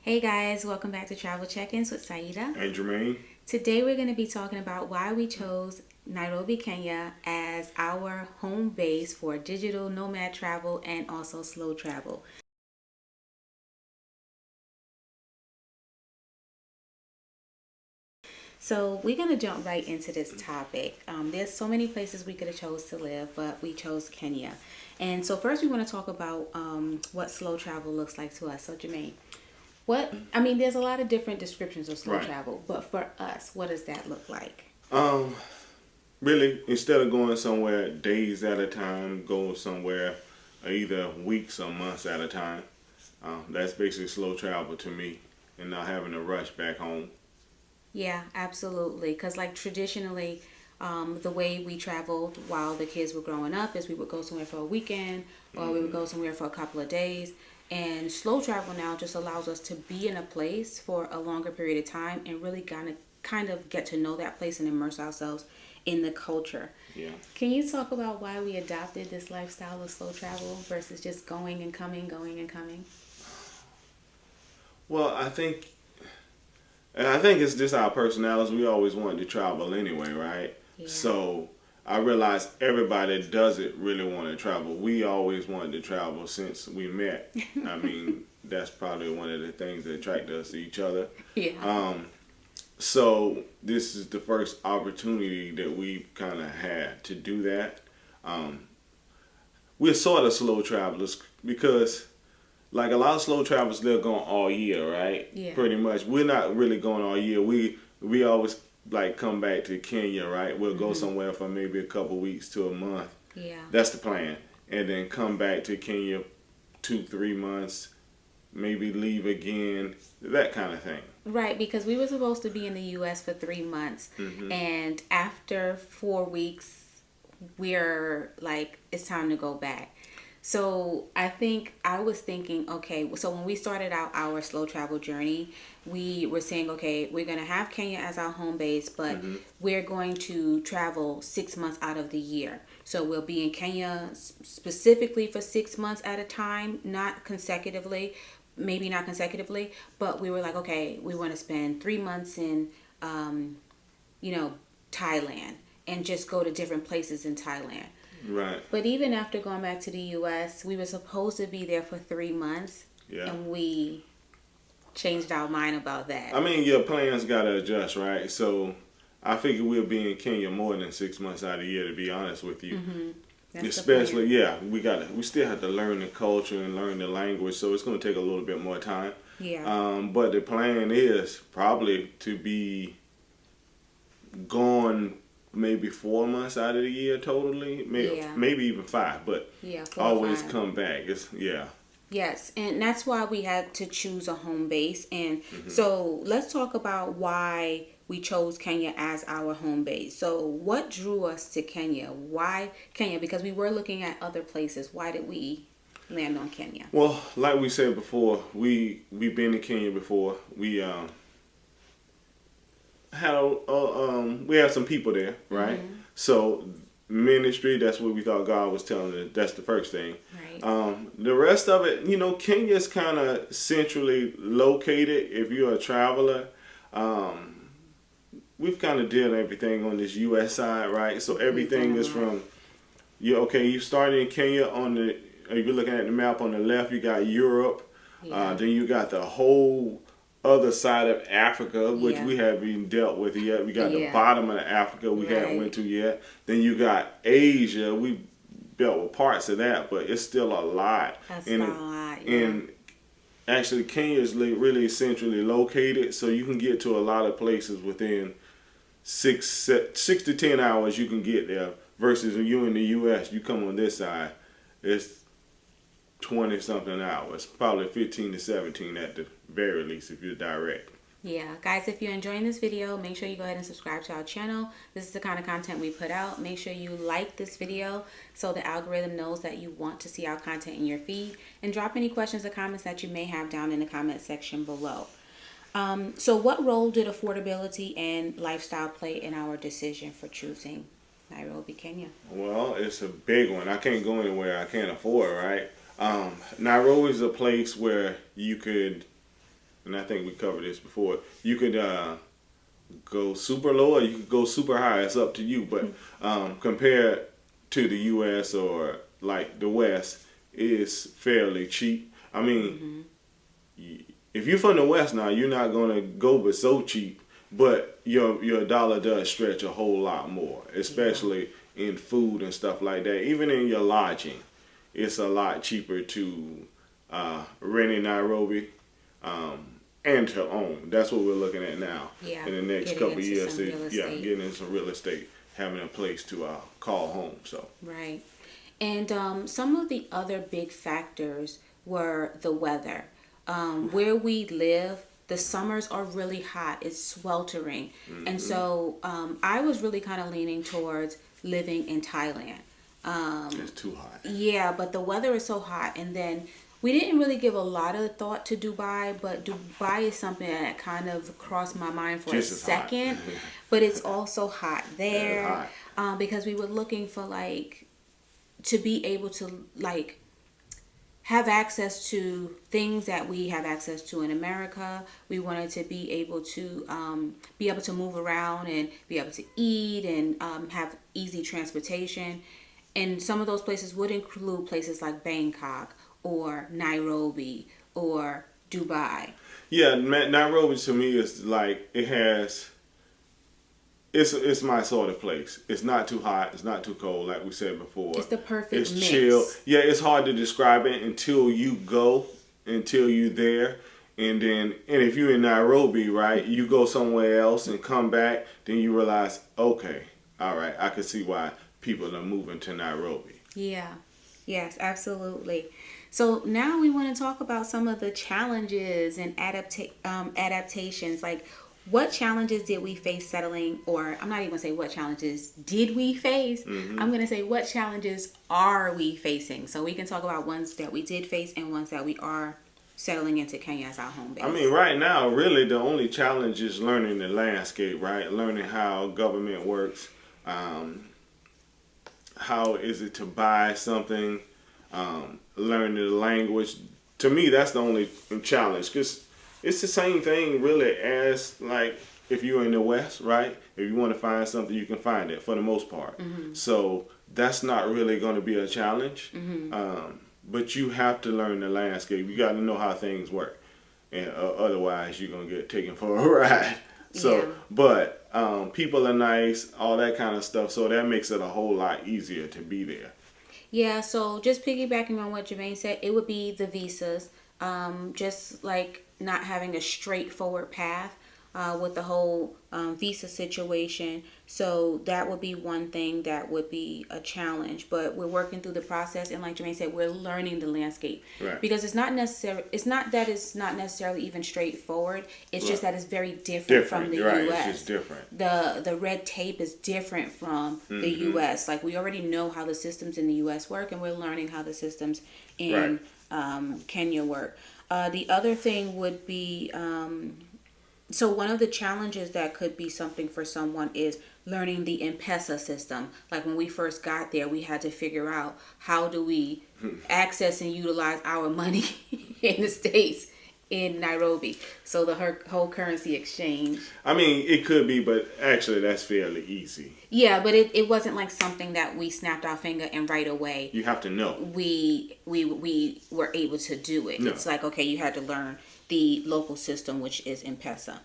Hey guys, welcome back to Travel Check-ins with Saidah. And Germaine. Today we're going to be talking about why we chose Nairobi, Kenya as our home base for digital nomad travel and also slow travel. So we're going to jump right into this topic. There's so many places we could have chose to live, but we chose Kenya. And so first we want to talk about what slow travel looks like to us. So Jermaine, there's a lot of different descriptions of slow Right. travel, but for us, what does that look like? Um, Really, instead of going somewhere days at a time, go somewhere either weeks or months at a time. That's basically slow travel to me, and not having to rush back home. Yeah, absolutely. Because, like, traditionally, the way we traveled while the kids were growing up is we would go somewhere for a weekend or we would go somewhere for a couple of days. And slow travel now just allows us to be in a place for a longer period of time and really kind of get to know that place and immerse ourselves in the culture. Yeah. Can you talk about why we adopted this lifestyle of slow travel versus just going and coming, going and coming? Well, I think it's just our personalities. We always wanted to travel anyway, right? Yeah. So I realize everybody doesn't really want to travel. We always wanted to travel since we met. I mean, that's probably one of the things that attracted us to each other. Yeah. So this is the first opportunity that we've kind of had to do that. Um, we're sort of slow travelers because, like a lot of slow travelers, they're going all year, right? Yeah. Pretty much. We're not really going all year. We always like come back to Kenya, right? We'll go somewhere for maybe a couple weeks to a month. Yeah. That's the plan, and then come back to Kenya 2 3 months, maybe leave again, that kind of thing. Right, because we were supposed to be in the U.S. for 3 months, and after 4 weeks, we're like, it's time to go back. So I think I was thinking, okay, so when we started out our slow travel journey, we were saying, okay, we're going to have Kenya as our home base, but we're going to travel 6 months out of the year. So we'll be in Kenya specifically for 6 months at a time, not consecutively, maybe not consecutively, but we were like, okay, we want to spend 3 months in, you know, Thailand and just go to different places in Thailand. Right. But even after going back to the U.S., we were supposed to be there for 3 months, Yeah. and we changed our mind about I that. mean, your plans got to adjust, right? So I figure we'll be in Kenya more than 6 months out of the year, to be honest with you. That's the Especially, plan. yeah, we still have to learn the culture and learn the language, so it's going to take a little bit more time. Yeah. But the plan is probably to be gone maybe 4 months out of the year totally, Yeah. maybe even five, but Yeah. 4 or 5. always come back. It's yeah. Yes, and that's why we had to choose a home base. And so let's talk about why we chose Kenya as our home base. So what drew us to Kenya? Why Kenya? Because we were looking at other places. Why did we land on Kenya? Well, like we said before, we've been to Kenya before. We had some people there, right? So ministry, that's what we thought God was telling us. That's the first thing. Right. The rest of it, Kenya's kind of centrally located. If you're a traveler, we've kind of did everything on this U.S. side, right? So We've done everything a is lot. from you started in Kenya if you're looking at the map on the left, you got Europe. Yeah. Then you got the whole other side of Africa, which Yeah. we haven't even dealt with yet. We got the Yeah. bottom of Africa we haven't Right. went to yet. Then you got Asia. We dealt with parts of that, but it's still a lot. That's And not a lot. Yeah. and actually, Kenya is really centrally located, so you can get to a lot of places within 6 to 10 hours. You can get there. Versus when you in the U.S., you come on this side, it's 20 something hours, probably 15 to 17 at the very least if you're direct. Yeah, guys, if you're enjoying this video, make sure you go ahead and subscribe to our channel. This is the kind of content we put out. Make sure you like this video so the algorithm knows that you want to see our content in your feed. And drop any questions or comments that you may have down in the comment section below. So what role did affordability and lifestyle play in our decision for choosing Nairobi, Kenya? Well, it's a big one. I can't go anywhere I can't afford, right? Nairobi is a place where you could and I think we covered this before. You could go super low or you could go super high. It's up to you. But compared to the U.S. or like the West, it's fairly cheap. I mean, if you're from the West now, you're not gonna go but so cheap. But your dollar does stretch a whole lot more, especially in food and stuff like that. Even in your lodging, it's a lot cheaper to rent in Nairobi and to own. That's what we're looking at now. Yeah, in the next getting couple into years, some real estate. getting into some real estate, having a place to call home. So Right. And some of the other big factors were the weather. Where we live, the summers are really hot. It's sweltering. And so I was really kind of leaning towards living in Thailand. it's too hot. Yeah, but the weather is so hot. And then we didn't really give a lot of thought to Dubai, but Dubai is something that kind of crossed my mind for Just a as hot. second. But it's also hot there. Yeah, it's hot. Because we were looking for like to be able to like have access to things that we have access to in America. We wanted to be able to move around and be able to eat and have easy transportation. And some of those places would include places like Bangkok or Nairobi or Dubai. Yeah, Nairobi to me is like it's my sort of place. It's not too hot. It's not too cold, like we said before. It's the perfect It's mix. chill. Yeah, it's hard to describe it until you're there. And if you're in Nairobi, right, you go somewhere else and come back, then you realize, okay, all right, I can see why people are moving to Nairobi. Yeah. Yes, absolutely. So now we want to talk about some of the challenges and adaptations. Like, what challenges did we face settling, or I'm not even going to say what challenges did we face. I'm going to say what challenges are we facing. So we can talk about ones that we did face and ones that we are settling into Kenya as our home base. I mean, right now, really, the only challenge is learning the landscape, right? Learning how government works. How is it to buy something? Learning the language. To me, that's the only challenge, because it's the same thing really as like if you're in the West, right? If you want to find something, you can find it for the most part. So that's not really going to be a challenge. But you have to learn the landscape. You got to know how things work, and otherwise you're going to get taken for a ride. So, but people are nice, all that kind of stuff. So that makes it a whole lot easier to be there. Yeah, so just piggybacking on what Germaine said, it would be the visas. Just like not having a straightforward path with the whole visa situation. So that would be one thing that would be a challenge. But we're working through the process, and like Germaine said, we're learning the landscape. Right. Because it's not necessarily even straightforward. It's just that it's very different from the right. US. It's just different. The red tape is different from the US. Like, we already know how the systems in the US work, and we're learning how the systems in Kenya work. The other thing would be so one of the challenges that could be something for someone is learning the M-Pesa system. Like, when we first got there, we had to figure out how do we access and utilize our money in the States in Nairobi. So the whole currency exchange. I mean, it could be, but actually that's fairly easy. Yeah, but it wasn't like something that we snapped our finger and right away You have to know. we were able to do it. No. It's like, okay, you had to learn the local system, which is M-Pesa.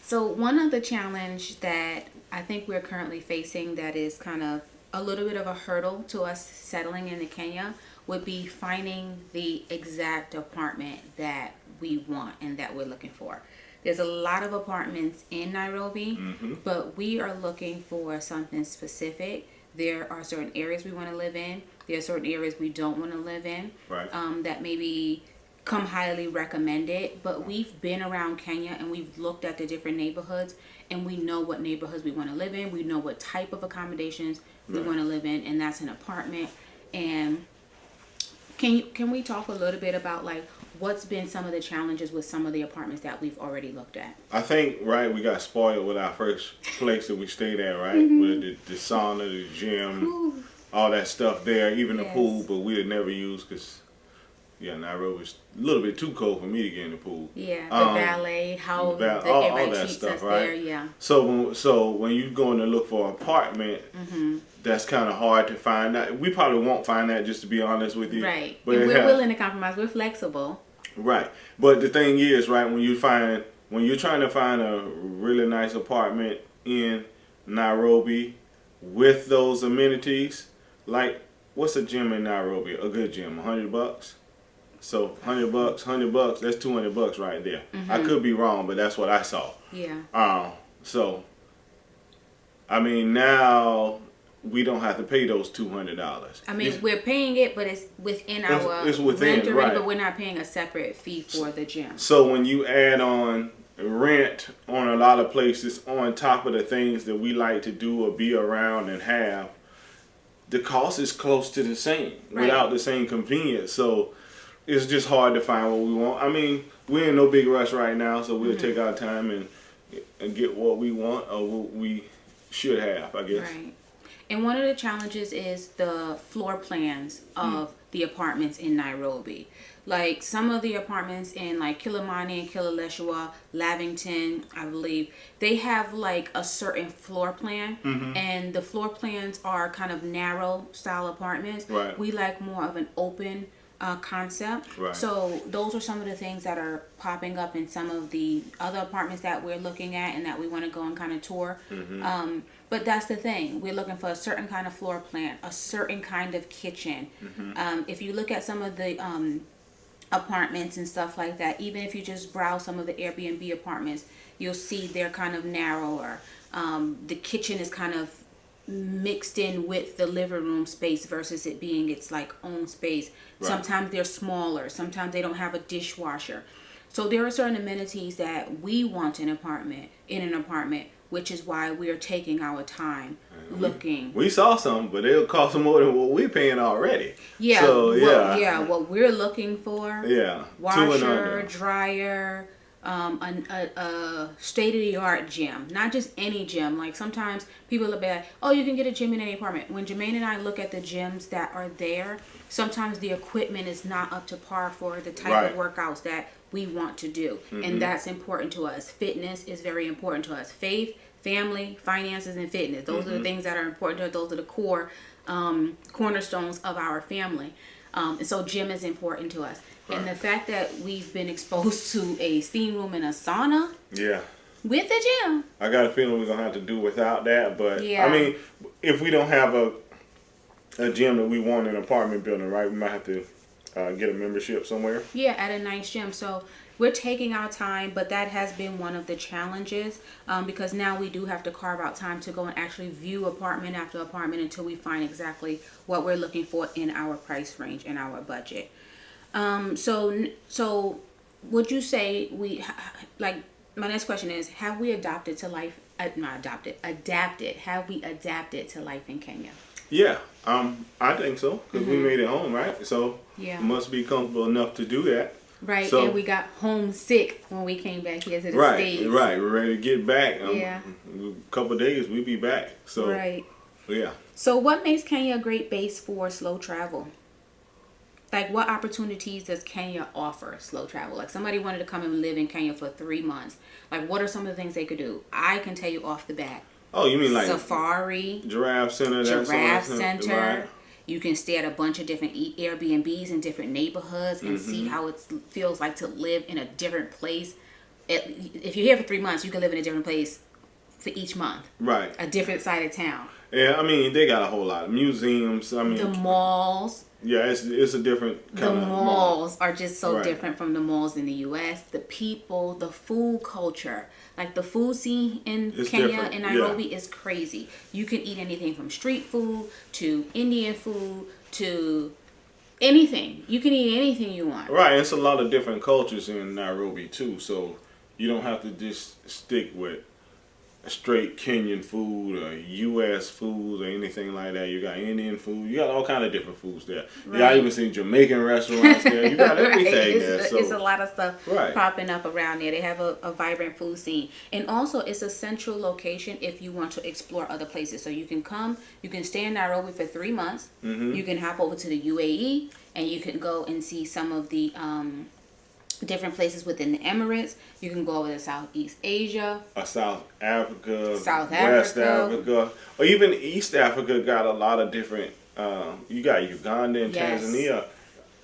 So one of the challenge that I think we're currently facing that is kind of a little bit of a hurdle to us settling into Kenya would be finding the exact apartment that we want and that we're looking for. There's a lot of apartments in Nairobi, but we are looking for something specific. There are certain areas we want to live in. There are certain areas we don't want to live in. Right. That maybe come highly recommended, but we've been around Kenya and we've looked at the different neighborhoods, and we know what neighborhoods we want to live in. We know what type of accommodations we want to live in, and that's an apartment. And can we talk a little bit about like what's been some of the challenges with some of the apartments that we've already looked at? I think, right, we got spoiled with our first place that we stayed at, right? With the sauna, the gym, all that stuff there, even the pool, but we had never used because Yeah, Nairobi's a little bit too cold for me to get in the pool. Yeah, the valet, how everybody that treats stuff, us right? there. Yeah. So when you going to look for an apartment, that's kind of hard to find. That we probably won't find that, just to be honest with you. Right. But And we're willing to compromise. We're flexible. Right. But the thing is, right, when you're trying to find a really nice apartment in Nairobi with those amenities, like what's a gym in Nairobi? A good gym, $100. So $100, that's $200 right there. I could be wrong, but that's what I saw. Yeah. So I mean, now we don't have to pay those $200. I mean, we're paying it, but it's within our it's within, rent already, right. but we're not paying a separate fee for the gym. So when you add on rent on a lot of places on top of the things that we like to do or be around and have, the cost is close to the same without the same convenience. So it's just hard to find what we want. I mean, we're in no big rush right now, so we'll take our time and get what we want or what we should have, I guess. Right. And one of the challenges is the floor plans of the apartments in Nairobi. Like some of the apartments in like Kilimani and Kileleshwa, Lavington, I believe, they have like a certain floor plan, and the floor plans are kind of narrow style apartments. Right. We like more of an open concept. Right. So those are some of the things that are popping up in some of the other apartments that we're looking at and that we want to go and kind of tour. But that's the thing. We're looking for a certain kind of floor plan, a certain kind of kitchen. If you look at some of the apartments and stuff like that, even if you just browse some of the Airbnb apartments, you'll see they're kind of narrower. The kitchen is kind of mixed in with the living room space versus it being its like own space. Right. Sometimes they're smaller. Sometimes they don't have a dishwasher. So there are certain amenities that we want in an apartment, which is why we're taking our time looking. We saw some, but it'll cost more than what we're paying already. Yeah. So, what we're looking for. Yeah. Washer, dryer, a state-of-the-art gym. Not just any gym. Like sometimes people are bad, oh, you can get a gym in any apartment. When Germaine and I look at the gyms that are there, sometimes the equipment is not up to par for the type of workouts that we want to do. And that's important to us. Fitness is very important to us. Faith, family, finances, and fitness. Those are the things that are important to us. Those are the core cornerstones of our family. And so gym is important to us. Right. And the fact that we've been exposed to a steam room and a sauna. Yeah. With the gym. I got a feeling we're going to have to do without that. But, I mean, if we don't have a gym that we want in an apartment building, right, we might have to get a membership somewhere. Yeah, at a nice gym. So we're taking our time, but that has been one of the challenges because now we do have to carve out time to go and actually view apartment after apartment until we find exactly what we're looking for in our price range and our budget. So would you say my next question is, have we adapted to life? Adapted. Have we adapted to life in Kenya? Yeah, I think so, because we made it home, right? So we must be comfortable enough to do that. Right, so, and we got homesick when we came back here to the States. Right, we're ready to get back. A couple of days, we'll be back. So, yeah. So what makes Kenya a great base for slow travel? Like, what opportunities does Kenya offer slow travel? Like, somebody wanted to come and live in Kenya for 3 months. Like, what are some of the things they could do? I can tell you off the bat. Oh, you mean like Safari, Giraffe Center, Center. You can stay at a bunch of different Airbnbs in different neighborhoods and see how it feels like to live in a different place. If you're here for 3 months, you can live in a different place for each month. Right. A different side of town. Yeah, I mean, they got a whole lot of museums. I mean, the malls. Yeah, it's a different kind of The malls are just so different from the malls in the U.S. The people, the food culture. Like, the food scene in Kenya and Nairobi is crazy. You can eat anything from street food to Indian food to anything. You can eat anything you want. Right, it's a lot of different cultures in Nairobi, too. So you don't have to just stick with straight Kenyan food or U.S. food or anything like that. You got Indian food. You got all kind of different foods there. Right. Yeah, I even seen Jamaican restaurants there. You got everything there. So it's a lot of stuff popping up around there. They have a vibrant food scene. And also, it's a central location if you want to explore other places. So you can come, you can stay in Nairobi for 3 months. You can hop over to the UAE. and you can go and see some of the different places within the Emirates. You can go over to Southeast Asia, South Africa, West Africa, or even East Africa got a lot of different. You got Uganda and Tanzania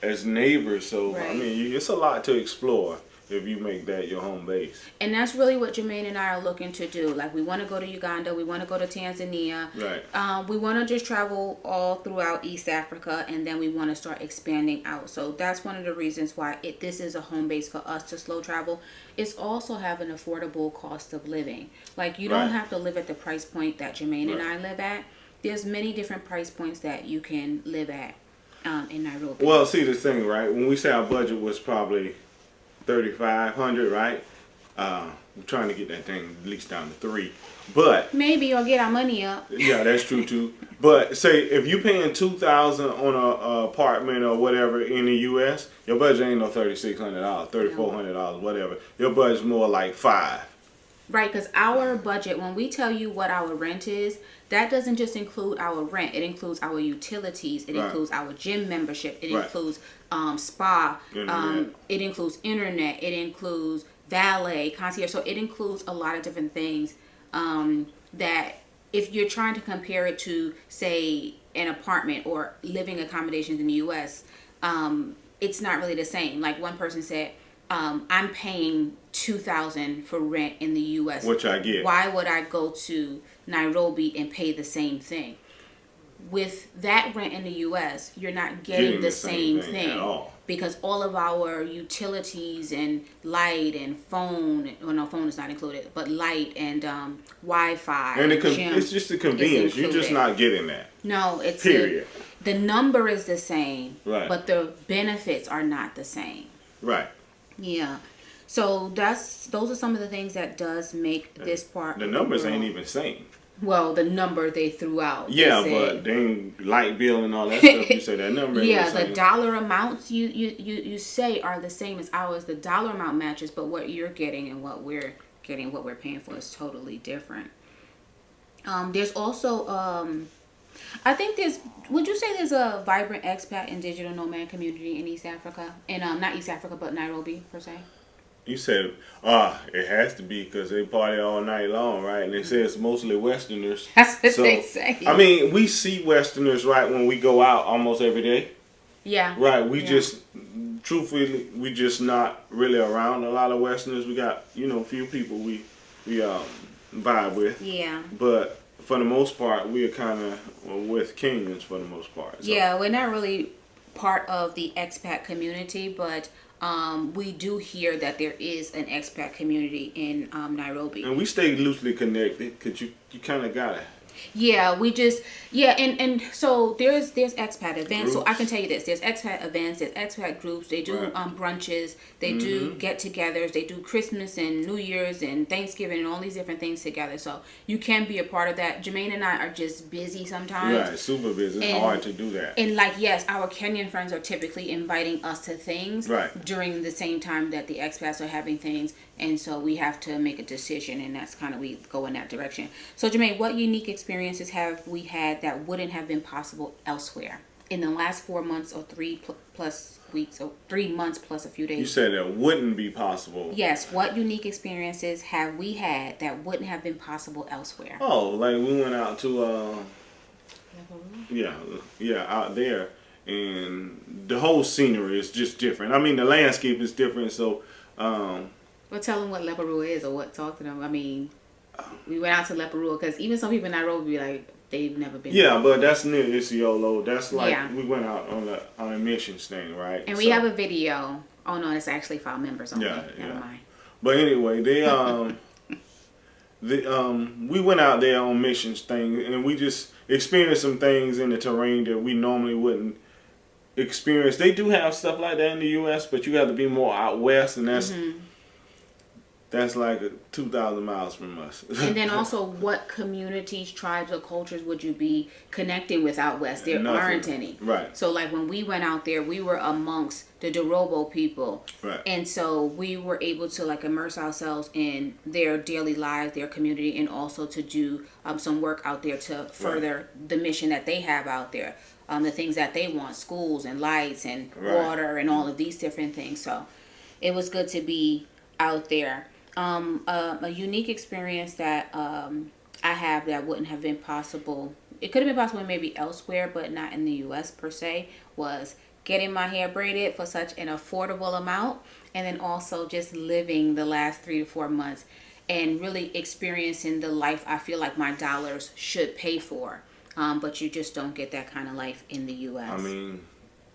as neighbors, so I mean, it's a lot to explore if you make that your home base. And that's really what Germaine and I are looking to do. Like, we want to go to Uganda, we want to go to Tanzania. Right. We want to just travel all throughout East Africa, and then we want to start expanding out. So that's one of the reasons why this is a home base for us to slow travel. It's also have an affordable cost of living. Like, you don't have to live at the price point that Germaine and I live at. There's many different price points that you can live at in Nairobi. Well, see, the thing, right? When we say our budget was probably 3,500, right? We're trying to get that thing at least down to 3, but maybe, or get our money up. Yeah, that's true too. But say if you paying $2,000 on a apartment or whatever in the U.S., your budget ain't no $3,600, $3,400, whatever. Your budget's more like $5. Right, because our budget, when we tell you what our rent is, that doesn't just include our rent. It includes our utilities. It includes our gym membership. It includes spa. It includes internet. It includes valet, concierge. So it includes a lot of different things that if you're trying to compare it to, say, an apartment or living accommodations in the U.S., it's not really the same. Like, one person said, I'm paying $2,000 for rent in the U.S. Which I get. Why would I go to Nairobi and pay the same thing? With that rent in the U.S., you're not getting the same thing at all, because all of our utilities and light and phone, well, no, phone is not included, but light and Wi-Fi and it's just the convenience. You're just not getting that. No, it's period. The number is the same, right, but the benefits are not the same. Right. Yeah. So those are some of the things that does make this part. The numbers ain't even same. Well, the number they threw out. Yeah, but then light bill and all that stuff. You say that number. Yeah, the dollar amounts you say are the same as ours. The dollar amount matches, but what you're getting and what we're getting, what we're paying for, is totally different. There's also I think would you say there's a vibrant expat and digital nomad community in East Africa? And not East Africa, but Nairobi, per se? You said, it has to be because they party all night long, right? And they say it's mostly Westerners. That's what they say. I mean, we see Westerners, right, when we go out almost every day. Yeah. Right, truthfully, we just not really around a lot of Westerners. We got, a few people we vibe with. Yeah. But for the most part, we are kind of with Kenyans for the most part. So. Yeah, we're not really part of the expat community, but we do hear that there is an expat community in Nairobi. And we stay loosely connected because you kind of got to. Yeah, and so there's expat events. Groups. So I can tell you this: there's expat events, there's expat groups. They do brunches, they do get-togethers, they do Christmas and New Year's and Thanksgiving and all these different things together. So you can be a part of that. Germaine and I are just busy sometimes. Right, super busy. It's hard to do that. And yes, our Kenyan friends are typically inviting us to things during the same time that the expats are having things, and so we have to make a decision, and that's kind of we go in that direction. So Germaine, what unique experiences have we had that wouldn't have been possible elsewhere in the last 4 months or 3 plus weeks, or 3 months plus a few days? You said that wouldn't be possible. Yes. What unique experiences have we had that wouldn't have been possible elsewhere? Oh, like we went out to out there, and the whole scenery is just different. I mean, the landscape is different. So well, tell them what Leparoo is, or talk to them. I mean, we went out to Leparoo because even some people in Nairobi be like, they've never been. Yeah, but that's near Isiolo. That's like we went out on a missions thing, right? And we have a video. Oh no, it's actually for our members only. Never mind. But anyway, they we went out there on missions thing, and we just experienced some things in the terrain that we normally wouldn't experience. They do have stuff like that in the U.S., but you have to be more out west, and that's like 2,000 miles from us. And then also, what communities, tribes, or cultures would you be connecting with out west? There aren't any. Right. So like when we went out there, we were amongst the Dorobo people. Right. And so we were able to like immerse ourselves in their daily lives, their community, and also to do some work out there to further the mission that they have out there. the things that they want, schools and lights and water and all of these different things. So it was good to be out there. A unique experience that I have that wouldn't have been possible. It could have been possible maybe elsewhere, but not in the U.S. per se, was getting my hair braided for such an affordable amount, and then also just living the last 3 to 4 months and really experiencing the life I feel like my dollars should pay for. But you just don't get that kind of life in the U.S. I mean,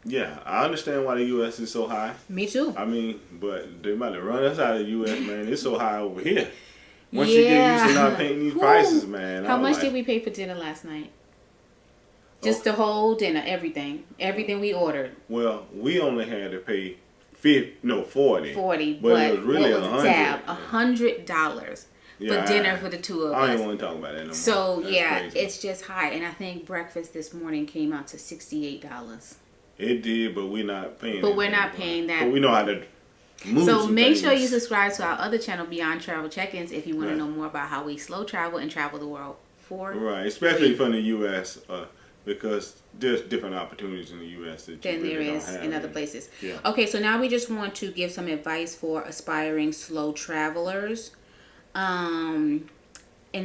yeah, I understand why the U.S. is so high. Me too. I mean, but they about to run us out of the U.S., man. It's so high over here. Once you get used to not paying these prices, man. How much did we pay for dinner last night? Just the whole dinner, everything we ordered. Well, we only had to pay 40. But it was really $100 for dinner for the two of us. I don't even want to talk about that no more. So crazy. It's just high, and I think breakfast this morning came out to $68. It did, but we're not paying. But we're not paying that. But we know how to move. So make sure you subscribe to our other channel, Beyond Travel Check-ins, if you want to know more about how we slow travel and travel the world for especially from the U.S. Because there's different opportunities in the U.S. that than you really there is don't have in other places. Yeah. Okay, so now we just want to give some advice for aspiring slow travelers. And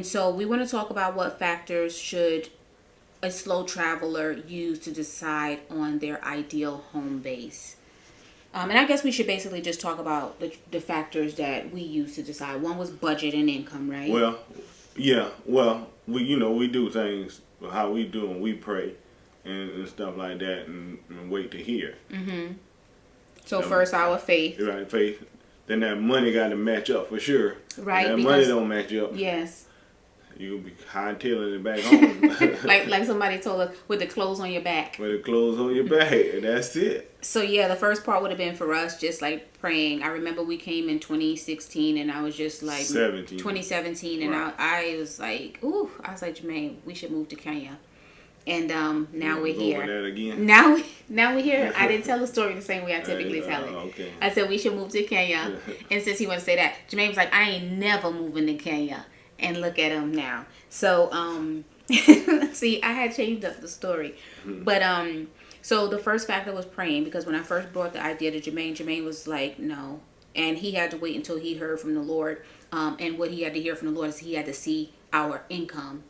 so we want to talk about what factors should a slow traveler use to decide on their ideal home base. And I guess we should basically just talk about the factors that we use to decide. One was budget and income, right? Well, yeah. Well, we do things how we do, and we pray and stuff like that, and wait to hear. Mm-hmm. So first, our faith. Right, faith. Then that money got to match up for sure. Right. If that money don't match up. Yes. You'll be hightailing it back home. like somebody told us, with the clothes on your back. With the clothes on your back. That's it. So yeah, the first part would have been for us just like praying. I remember we came in 2016 and I was just like 2017 and I was like, I was like, Germaine, we should move to Kenya. And now we're here. That again? Now we're here. I didn't tell the story the same way I typically tell it. Okay. I said we should move to Kenya. And since he wanted to say that, Germaine was like, I ain't never moving to Kenya. And look at him now. So, see, I had changed up the story. But, so the first factor was praying, because when I first brought the idea to Germaine was like, no. And he had to wait until he heard from the Lord. And what he had to hear from the Lord is he had to see our income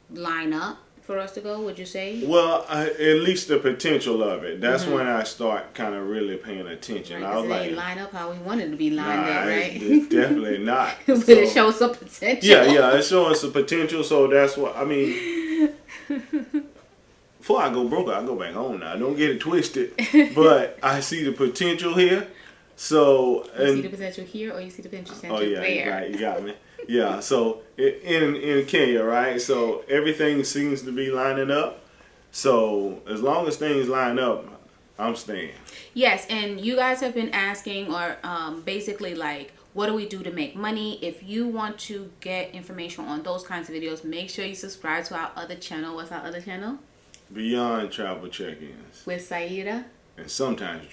line up for us to go, would you say? Well, at least the potential of it. That's when I start kind of really paying attention. Right, I was it like, ain't line up how we wanted to be lined up, right? It's definitely not. But it shows some potential. Yeah, it's showing some potential. So that's what I mean. Before I go broke, I go back home now. Don't get it twisted. But I see the potential here. So you see the potential here, or you see the potential there? Right, you got me. Yeah, so in Kenya, right? So everything seems to be lining up. So as long as things line up, I'm staying. Yes, and you guys have been asking, or basically like, what do we do to make money? If you want to get information on those kinds of videos, make sure you subscribe to our other channel. What's our other channel? Beyond Travel Check-ins. With Saidah. And sometimes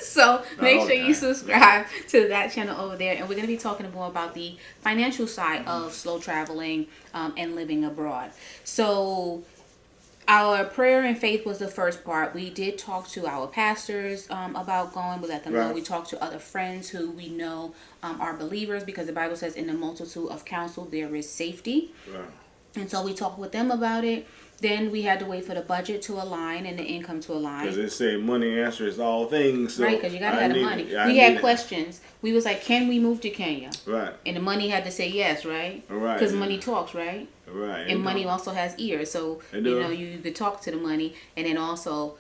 So make sure you subscribe to that channel over there. And we're going to be talking more about the financial side of slow traveling and living abroad. So our prayer and faith was the first part. We did talk to our pastors about going. We let them know. We talked to other friends who we know are believers, because the Bible says in the multitude of counsel there is safety. Right. And so we talked with them about it. Then we had to wait for the budget to align and the income to align. Because it said money answers all things. So right, because you got to have the money. We had questions. We was like, can we move to Kenya? Right. And the money had to say yes, right? Right. Because money talks, right? Right. And money also has ears. So, you could talk to the money, and then also,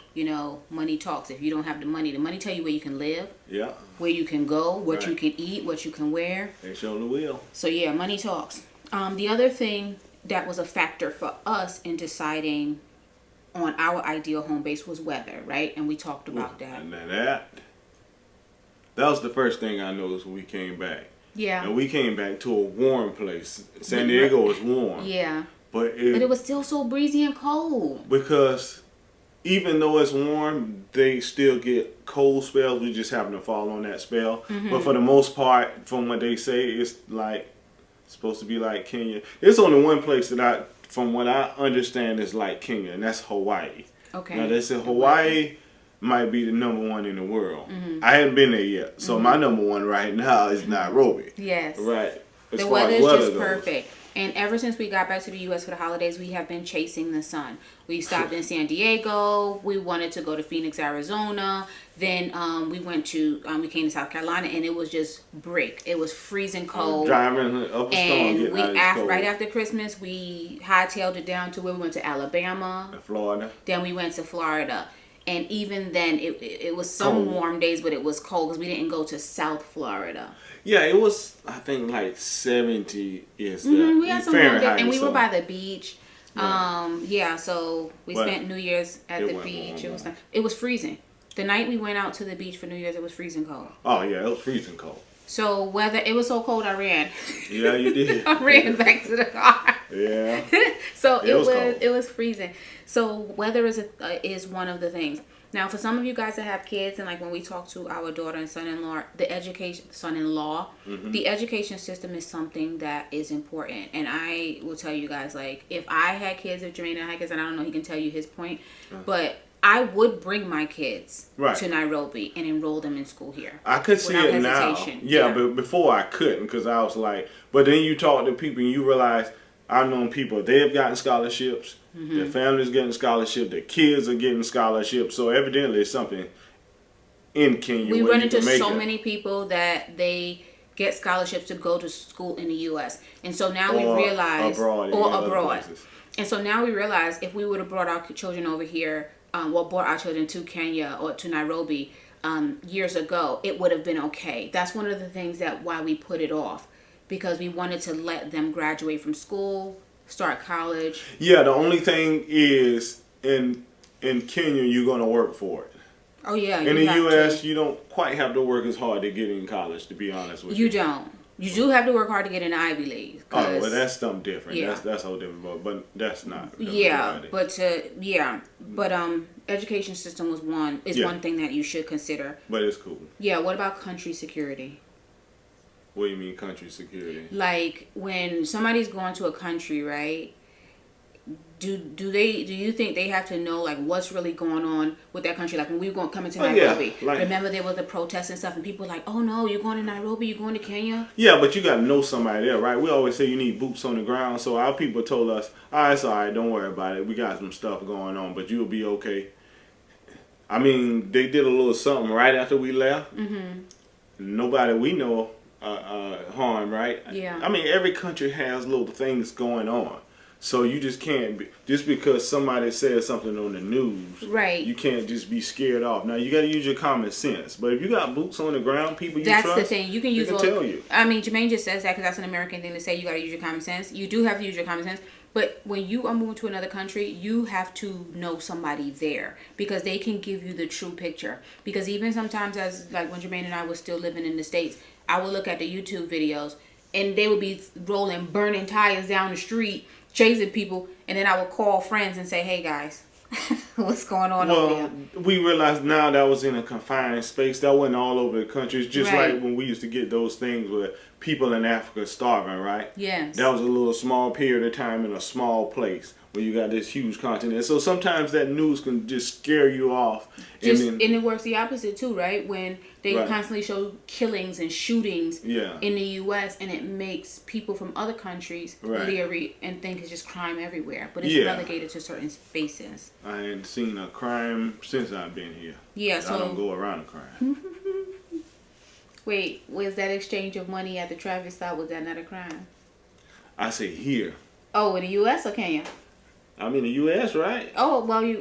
money talks. If you don't have the money tell you where you can live. Yeah. Where you can go, what you can eat, what you can wear. They show the will. So, yeah, money talks. The other thing that was a factor for us in deciding on our ideal home base was weather, right? And we talked about that. And that was the first thing I noticed when we came back. Yeah. And we came back to a warm place. San Diego was warm. Yeah. But it was still so breezy and cold. Because even though it's warm, they still get cold spells. We just happen to fall on that spell. Mm-hmm. But for the most part, from what they say, it's supposed to be like Kenya. There's only one place that from what I understand, is like Kenya, and that's Hawaii. Okay. Now they said Hawaii might be the number one in the world. I hadn't been there yet, so my number one right now is Nairobi. Yes. Right. As The far weather as is weather just goes. perfect. And ever since we got back to the U.S. for the holidays, we have been chasing the sun. We stopped in San Diego. We wanted to go to Phoenix, Arizona. Then we we came to South Carolina, and it was just brick. It was freezing cold. Driving up a storm, And getting we out of this cold. right after Christmas, we hightailed it down to where we went to Alabama. Florida. Then we went to Florida. And even then, it was some Cold. warm days, but it was cold because we didn't go to South Florida. Yeah, it was, I think, like 70 is the We had some warm days, Fahrenheit. and we were so- by the beach. Right. So we But spent New Year's at it the wasn't beach. warm, It was freezing. The night we went out to the beach for New Year's, it was freezing cold. Oh, yeah, it was freezing cold. So it was so cold, I ran. Yeah, you did. I ran back to the car. Yeah. So It was cold. it was freezing. So weather is one of the things. Now, for some of you guys that have kids, and like when we talk to our daughter and son-in-law, the education system is something that is important. And I will tell you guys, like, if I had kids, if Germaine had kids, and I don't know, he can tell you his point, but I would bring my kids to Nairobi and enroll them in school here. I could see it now. Yeah, but before I couldn't, because I was like, but then you talk to people and you realize, I've known people, they have gotten scholarships, their families getting scholarships, their kids are getting scholarships, so evidently it's something in Kenya. We where run you into can make so it. many people that they get scholarships to go to school in the U.S. And so now we realize, abroad. And so now we realize if we would have brought our children over here, brought our children to Kenya or to Nairobi years ago, it would have been okay. That's one of the things why we put it off, because we wanted to let them graduate from school, start college. Yeah, the only thing is in Kenya you're going to work for it. Oh yeah. In the U.S. you don't quite have to work as hard to get in college, to be honest with you. You don't. You do have to work hard to get in the Ivy League. Oh, well, that's something different. Yeah. That's a whole different, but that's not. Yeah, but education system one thing that you should consider. But it's cool. Yeah. What about country security? What do you mean country security? Like when somebody's going to a country, right? Do you think they have to know like what's really going on with that country? Like when we were coming to Nairobi, remember there was the protests and stuff, and people were like, oh no, you're going to Nairobi, you're going to Kenya. Yeah, but you got to know somebody there, right? We always say you need boots on the ground, so our people told us, it's all right, don't worry about it. We got some stuff going on, but you'll be okay. I mean, they did a little something right after we left. Nobody we know harm, right? Yeah. I mean, every country has little things going on. So you just can't just because somebody says something on the news, right? You can't just be scared off. Now you got to use your common sense. But if you got boots on the ground, people you that's trust, the thing. You can use. Tell you. I mean, Germaine just says that because that's an American thing to say. You got to use your common sense. You do have to use your common sense. But when you are moving to another country, you have to know somebody there because they can give you the true picture. Because even sometimes, as like when Germaine and I were still living in the States, I would look at the YouTube videos and they would be rolling burning tires down the street, chasing people, and then I would call friends and say, hey guys, what's going on over there? We realized now that was in a confined space. That wasn't all over the country. It's just like when we used to get those things where people in Africa starving, right? Yes. That was a little small period of time in a small place where you got this huge continent. So sometimes that news can just scare you off. And it works the opposite too, right? When they constantly show killings and shootings in the U.S. and it makes people from other countries leery and think it's just crime everywhere. But it's relegated to certain spaces. I ain't seen a crime since I've been here. Yeah, so I don't go around a crime. Wait, was that exchange of money at the traffic stop, was that not a crime? I say here. Oh, in the U.S. or Kenya? I'm in the U.S., right? Oh, well,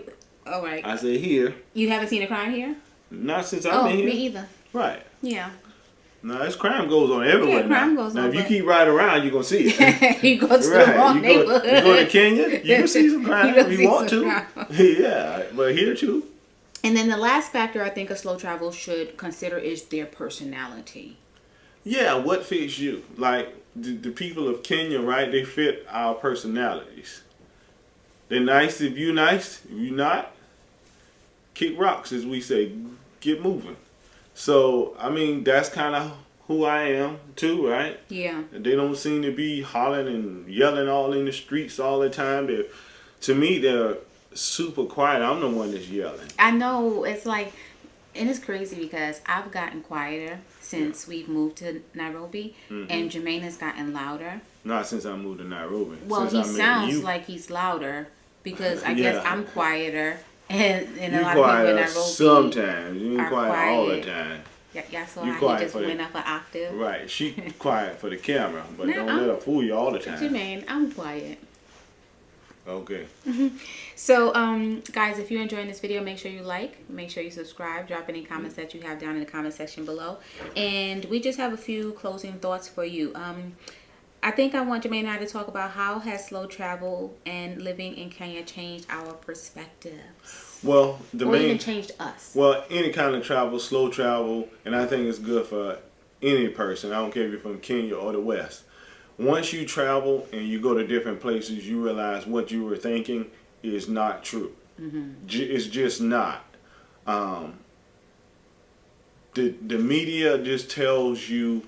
all right. I say here. You haven't seen a crime here? Not since I've been here. Me either. Right. Yeah. No, this crime goes on everywhere. Yeah, crime goes on. Now, if you keep riding around, you're going to see it. You go to the wrong neighborhood. You go to Kenya, you can see some crime if you want to. Yeah, but here too. And then the last factor I think a slow travel should consider is their personality. Yeah, what fits you? Like the people of Kenya, right? They fit our personalities. They're nice if you're nice. If you're not, kick rocks, as we say. Get moving. So, I mean, that's kind of who I am too, right? Yeah. They don't seem to be hollering and yelling all in the streets all the time. To me, they're super quiet. I'm the one that's yelling. I know it's like, and it's crazy because I've gotten quieter Yeah. since we've moved to Nairobi, Hmm. and Germaine has gotten louder. Not since I moved to Nairobi. Well, Since he I met sounds you. like he's louder because I guess Yeah. I'm quieter, and a You lot of people in quiet Nairobi sometimes. You ain't are quiet all the quiet. time. Yeah, yeah, so You how he quiet just for the went up an octave. right. She quiet for the camera, but Now don't let her fool you all the time. Jermaine, I'm quiet. Okay. So, guys, if you're enjoying this video, make sure you like, make sure you subscribe, drop any comments that you have down in the comment section below. And we just have a few closing thoughts for you. I think I want Jermaine and I to talk about how has slow travel and living in Kenya changed our perspectives, Well, the or even main changed us. well, any kind of travel, slow travel, and I think it's good for any person. I don't care if you're from Kenya or the West. Once you travel and you go to different places, you realize what you were thinking is not true. It's just not. Um, the media just tells you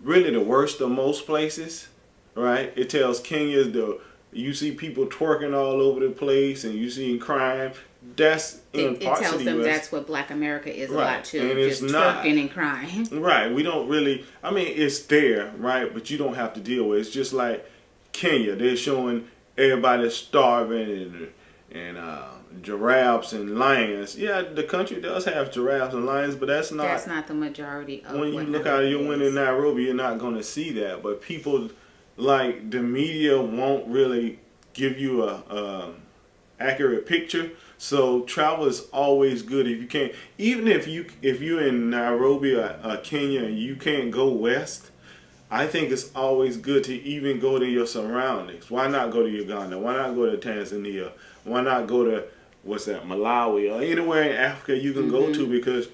really the worst of most places, right? It tells Kenya the you see people twerking all over the place and you see crime. That's in It parts of tells the them U.S. that's what Black America is a Right, lot too, and it's just not. twerking and crying. Right, we don't really. I mean, it's there, right? But you don't have to deal with it. It's just like Kenya. They're showing everybody starving and giraffes and lions. Yeah, the country does have giraffes and lions, but that's That's not. not the majority of When you what look out of Nairobi your window in is. Nairobi, you're not going to see that. But people, like the media, won't really give you a accurate picture. So travel is always good if you can. Even if you're in Nairobi or Kenya and you can't go west, I think it's always good to even go to your surroundings. Why not go to Uganda? Why not go to Tanzania? Why not go to what's that, Malawi or anywhere in Africa you can go to, because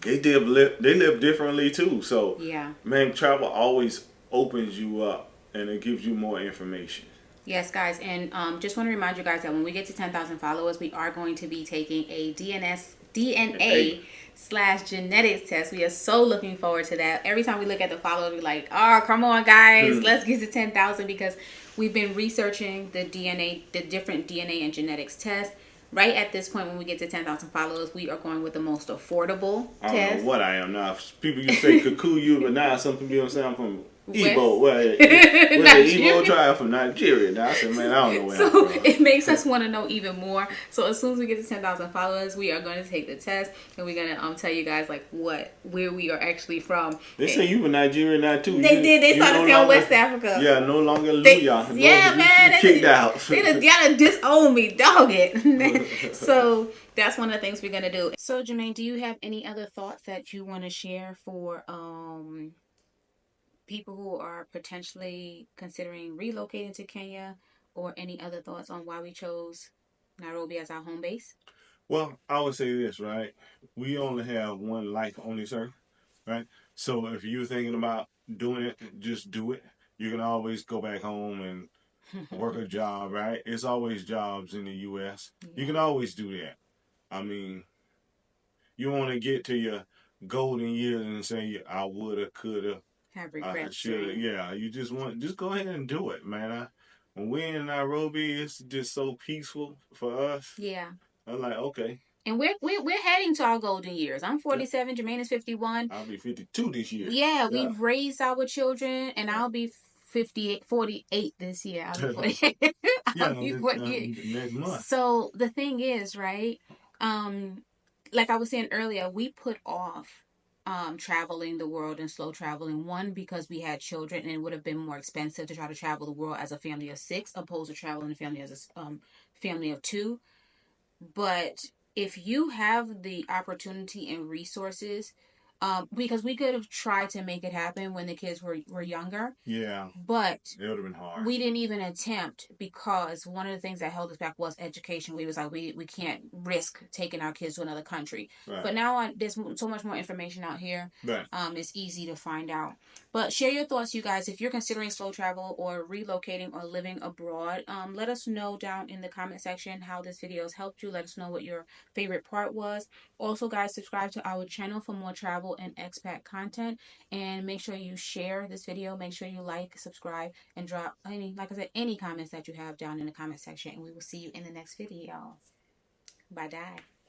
they live differently too. So Yeah. man, travel always opens you up and it gives you more information. Yes, guys, and just want to remind you guys that when we get to 10,000 followers, we are going to be taking a Hey. DNA/genetics test. We are so looking forward to that. Every time we look at the followers, we're like, "Oh, come on, guys, let's get to 10,000," because we've been researching the DNA, the different DNA and genetics tests. Right at this point, when we get to 10,000 followers, we are going with the most affordable I don't know test. what I am now. People used to say Kikuyu, but now some people say I'm from West. Igbo. Well, where the Igbo Nigeria. tribe from Nigeria. Now I said, man, I don't know where So I'm from. it makes us want to know even more. So as soon as we get to 10,000 followers, we are going to take the test and we're going to tell you guys like where we are actually from. They say you from Nigeria now too. They did. They You started no saying longer, West Africa. Yeah, no longer They, Luya. yeah, man. You kicked out. They just gotta disown me, dog it. So that's one of the things we're gonna do. So Jermaine, do you have any other thoughts that you want to share for people who are potentially considering relocating to Kenya, or any other thoughts on why we chose Nairobi as our home base? Well, I would say this, right? We only have one life on this earth, right? So if you're thinking about doing it, just do it. You can always go back home and work a job, right? It's always jobs in the U.S. You Yeah. can always do that. I mean, you want to get to your golden years and say, I woulda, coulda, Have I regrets shoulda. soon. Yeah, you just go ahead and do it, man. When we're in Nairobi, it's just so peaceful for us. Yeah. I'm like, okay, And we're heading to our golden years. I'm 47. Jermaine is 51. I'll be 52 this year. Yeah, Yeah. we've raised our children, and I'll be 58, 48 this year. I'll be 48. Yeah, I'll be 48. next month. So the thing is, right? Um, like I was saying earlier, we put off traveling the world and slow traveling. One, because we had children, and it would have been more expensive to try to travel the world as a family of six, opposed to traveling a family as a family of two. But if you have the opportunity and resources, because we could have tried to make it happen when the kids were younger, Yeah, but it would have been hard. we didn't even attempt because one of the things that held us back was education. We was like, we can't risk taking our kids to another country. Right. But now there's so much more information out here. Right. It's easy to find out. But share your thoughts, you guys. If you're considering slow travel or relocating or living abroad, let us know down in the comment section how this video has helped you. Let us know what your favorite part was. Also, guys, subscribe to our channel for more travel travel and expat content. And make sure you share this video. Make sure you like, subscribe, and drop like I said, any comments that you have down in the comment section. And we will see you in the next video. Bye, bye.